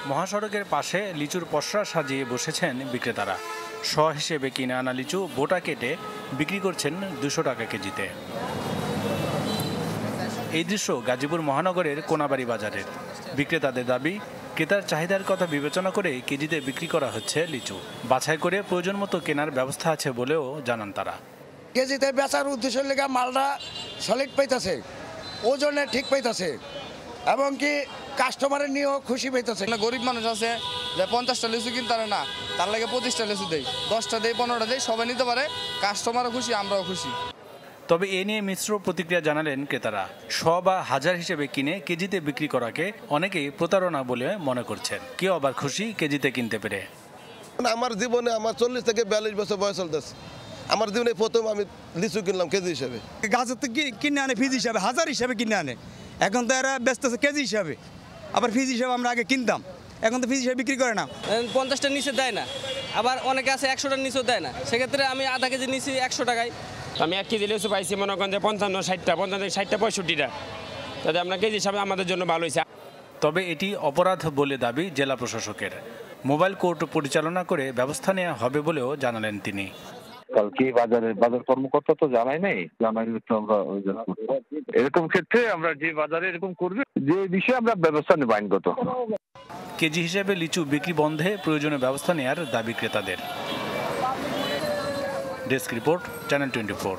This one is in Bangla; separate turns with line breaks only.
মহাসড়কের পাশে লিচুর পসরা সাজিয়ে বসেছেন বিক্রেতারা। শ হিসেবে কিনে আনা লিচু বোটা কেটে বিক্রি করছেন 200 টাকা কেজিতে। এই দৃশ্য গাজীপুর মহানগরের কোনাবাড়ি বাজারের। বিক্রেতাদের দাবি, ক্রেতার চাহিদার কথা বিবেচনা করে কেজিতে বিক্রি করা হচ্ছে লিচু। বাছাই করে প্রয়োজন মতো কেনার ব্যবস্থা আছে বলেও জানান তারা।
কেজিতে বেচার উদ্দেশ্যের লেগে মালটা সলিড পাইতেছে, ওজনে ঠিক পাইতেছে, এবং কি কাস্টমারের নিয়েও খুশি পাইতেছে।
গরিব মানুষ আছে যে 50টা লিচু কিনতে পারে না, তার লাগে 25টা লিচু দেয়, 10টা দেয়, 15টা দেয়, সবাই নিতে পারে। কাস্টমারও খুশি, আমরাও খুশি।
তবে এ নিয়ে মিশ্র প্রতিক্রিয়া জানালেন ক্রেতারা। শ বা হাজার হিসেবে কিনে কেজিতে বিক্রি করাকে অনেকেই প্রতারণা বলে মনে করছেন। কেউ আবার খুশি কেজিতে কিনতে পেরে।
আমার জীবনে আমার 40 থেকে 42 বছর বয়স চলতেছে। আমার জীবনে প্রথম আমি লিচু কিনলাম কেজি হিসেবে।
গাছের তো কিনে আনে ফিজ হিসাবে, হাজার হিসাবে কিনে আনে। এখন তো এরা ব্যস্ত আছে কেজি হিসাবে, আবার ফিজ হিসাবে আমরা আগে কিনতাম, এখন তো ফিজ হিসাবে বিক্রি করে না।
50টার নিচে দেয় না, আবার অনেকে আছে 100টার নিচেও দেয় না। সেক্ষেত্রে আমি আধা কেজি নিচ্ছি 100 টাকায়।
আমি 1 কেজি লিচু পাইছি মনে করেন যে 55, 60টা, 55, 60টা, 65টা। তাতে আমরা কেজি হিসাবে আমাদের জন্য ভালো হয়েছে।
তবে এটি অপরাধ বলে দাবি জেলা প্রশাসকের। মোবাইল কোর্ট পরিচালনা করে ব্যবস্থা নেওয়া হবে বলেও জানালেন তিনি।
কালকে বাজার কর্মকর্তা তো জানাই নাই, জানাইলে তো আমরা এরকম ক্ষেত্রে আমরা যে বাজারে এরকম করবে যে বিষয়ে আমরা ব্যবস্থা নেব আইনগত।
কেজি হিসেবে লিচু বিক্রি বন্ধে প্রয়োজনীয় ব্যবস্থা নেওয়ার দাবি ক্রেতাদের। Desk report, channel 24।